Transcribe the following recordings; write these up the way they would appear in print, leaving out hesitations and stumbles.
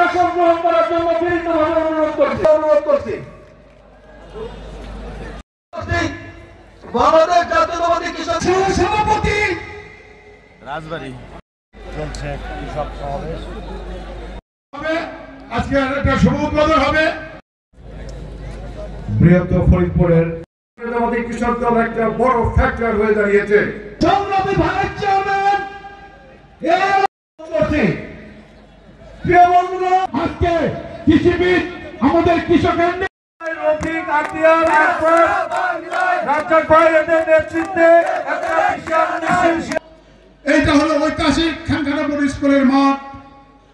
আসন গ্রহণ করার জন্য বিনীতভাবে অনুরোধ করছি। বাংলাদেশ জাতীয়তাবাদী কৃষক সভাপতি রাজবাড়ী চলছে কৃষক সমাবেশ হবে, আজকে একটা শুভ উদ্বোধন হবে। বৃহত্তর ফরিদপুরের জাতীয়তাবাদী কৃষক দল একটা বড় ফ্যাক্টর হয়ে দাঁড়িয়েছে। সংগ্রামী ভাইস চেয়ারম্যান প্রিয় বন্ধুরা, আজকে কৃষিবিদ আমাদের কৃষকের রফিক আতিয়ার রাজ্জাক ভাইয়ের নেতৃত্বে এইটা হলো ঐতিহাসিক খানখানাপুর স্কুলের মাঠ,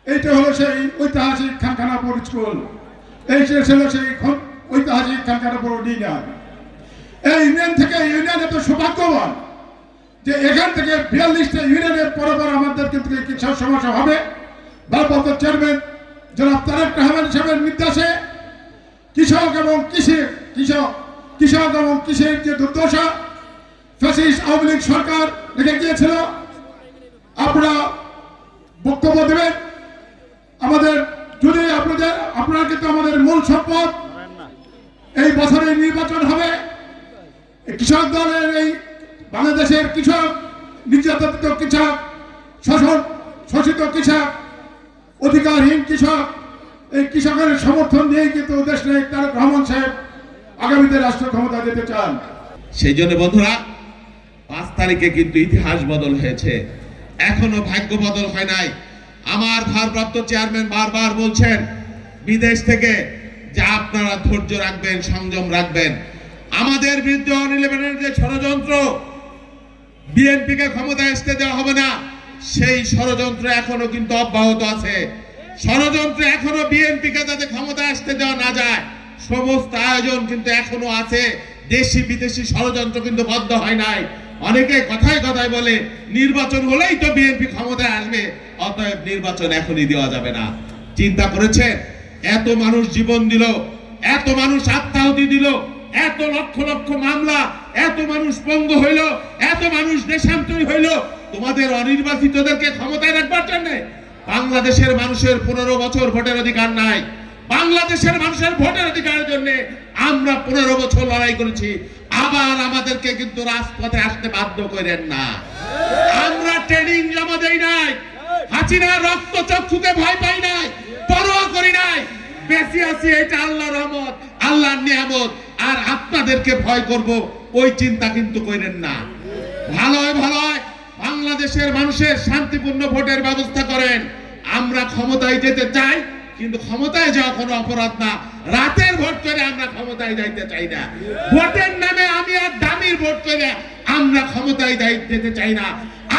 এইটা হলো সেই ঐতিহাসিক খানখানাপুর স্কুল, এই ছিল সেই ঐতিহাসিক খানখানাপুর ইউনিয়ন। এই ইউনিয়ন থেকে ইউনিয়ন এত সৌভাগ্যবান যে এখান থেকে 42টা ইউনিয়নের পরপর আমাদের কিন্তু কৃষক সমাবেশ হবে। ভারপ্রাপ্ত চেয়ারম্যান জনাব তারেক রহমান সাহেবের নির্দেশে কৃষক এবং কৃষির যে দুর্দশা ফ্যাসিস্ট আওয়ামী লীগ সরকার রেখে গিয়েছিল, আপনারা বক্তব্য দেবেন। আমাদের যদি আপনারা কিন্তু আমাদের মূল সম্পদ। এই বছরে নির্বাচন হবে, কৃষক দলের এই বাংলাদেশের কৃষক, নির্যাতিত কৃষক, শোষিত কৃষক, অধিকারহীন কৃষক, এই কৃষকের সমর্থন নিয়ে কিন্তু দেশ নায়ক তারেক রহমান সাহেব আগামীতে রাষ্ট্র ক্ষমতা দিতে চান। সেই জন্য বন্ধুরা 5 তারিখে কিন্তু ইতিহাস বদল হয়েছে, এখনো ভাগ্য বদল হয় নাই। আমার ভারপ্রাপ্ত চেয়ারম্যান বারবার বলছেন বিদেশ থেকে যে আপনারা ধৈর্য রাখবেন, সংযম রাখবেন। আমাদের বিরুদ্ধে 11 যে ষড়যন্ত্র, বিএনপিকে ক্ষমতায় আসতে দেওয়া হবে না, সেই ষড়যন্ত্র এখনো কিন্তু অব্যাহত আছে। ষড়যন্ত্র এখনো বিএনপিকে যাতে ক্ষমতায় আসতে দেওয়া না যায়, সমস্ত আয়োজন কিন্তু এখনো আছে। দেশি বিদেশি ষড়যন্ত্র কিন্তু বন্ধ হয় নাই। অনেকে কথায় কথায় বলে নির্বাচন হলেই তো বিএনপি ক্ষমতায় আসবে, অতএব নির্বাচন এখনই দেওয়া যাবে না। চিন্তা করেছেন এত মানুষ জীবন দিল, এত মানুষ আত্মাহুতি দিল, এত লক্ষ লক্ষ মামলা, এত মানুষ পঙ্গু হইল, এত মানুষ দেশান্তরী হইল, তোমাদের অনির্বাচিতদেরকে ক্ষমতায় রাখবার জন্য? বাংলাদেশের মানুষের 15 বছর ভোটের অধিকার নাই। বাংলাদেশের মানুষের ভোটের অধিকারের জন্য আমরা 15 বছর লড়াই করেছি। আবার আমাদেরকে কিন্তু রাজপথে আসতে বাধ্য করেন না। আমরা ট্রেনিং জমা দেই নাই, হাসিনার রক্ত চক্ষুকে ভয় পাই নাই, পরোয়া করি নাই, বেঁচে আছি, এটা আল্লাহর রহমত, আল্লাহর নিয়ামত। আর আপনাদেরকে ভয় করব ওই চিন্তা কিন্তু করেন না। ভালো হয় বাংলাদেশের মানুষের শান্তিপূর্ণ ভোটের ব্যবস্থা করেন। আমরা ক্ষমতায় যেতে চাই, কিন্তু ক্ষমতায় যাওয়া কোনো অপরাধ না। রাতের ভোট করে আমরা ক্ষমতায় যাইতে চাই না। ভোটের নামে আমি আর দামির ভোট করে আমরা ক্ষমতায় যেতে চাই না।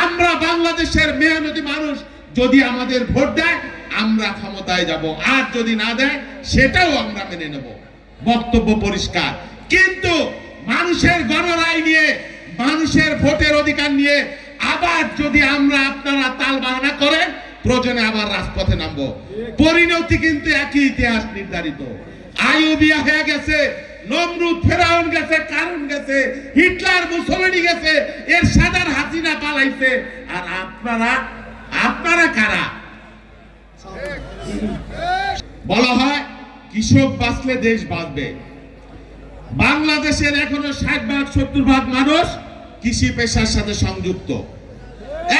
আমরা বাংলাদেশের মেহনতি মানুষ, যদি আমাদের ভোট দেয় আমরা ক্ষমতায় যাব, আর যদি না দেয় সেটাও আমরা মেনে নেব। বক্তব্য পরিষ্কার। কিন্তু মানুষের গণরায় নিয়ে, মানুষের ভোটের অধিকার নিয়ে আবার যদি আপনারা তাল বাহানা করেন, প্রয়োজনে আবার রাজপথে নামবো। পরিণতি কিন্তু একই, ইতিহাস নির্ধারিত। আইয়ুবিয়া হয়ে গেছে, নমরুদ ফেরাউন গেছে, কারণ গেছে, হিটলার মুসলিনি গেছে, এরশাদ হাসিনা পালাইছে। আর আপনারা কারা? বলা হয় কৃষক বাঁচলে দেশ বাঁচবে। বাংলাদেশের এখনো 60-70% মানুষ কৃষি পেশার সাথে সংযুক্ত।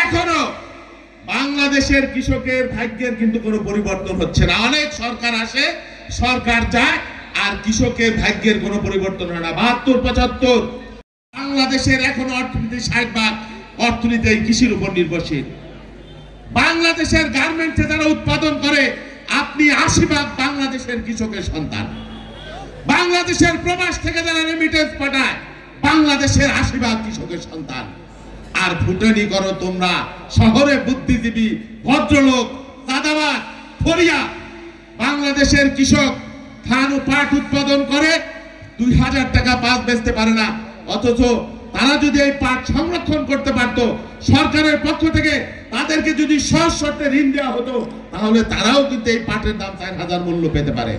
এখনো বাংলাদেশের কৃষকের ভাগ্যের কিন্তু কোনো পরিবর্তন হচ্ছে না। অনেক সরকার আসে, সরকার যায়, আর কৃষকের ভাগ্যের কোনো পরিবর্তন হয় না। 72-75 বাংলাদেশের এখনো অর্থনীতি 60% অর্থনীতি কৃষির উপর নির্ভরশীল। বাংলাদেশের গার্মেন্টসে যারা উৎপাদন করে, আপনি 80% বাংলাদেশের কৃষকের সন্তান। বাংলাদেশের প্রবাস থেকে যারা রেমিটেন্স পাঠায়, বাংলাদেশের 80% কৃষকের সন্তান। আর ফুটানি করো তোমরা শহরে বুদ্ধিজীবী, ভদ্রলোক, চাঁদাবাজ, ফরিয়া। বাংলাদেশের কৃষক ধান ও পাট উৎপাদন করে 2000 টাকা পাট বেচতে পারে না, অথচ তারা যদি এই পাট সংরক্ষণ করতে পারত, সরকারের পক্ষ থেকে তাদেরকে যদি সহজ শর্তে ঋণ দেওয়া হতো, তাহলে তারাও কিন্তু এই পাটের দাম 4000 মূল্য পেতে পারে।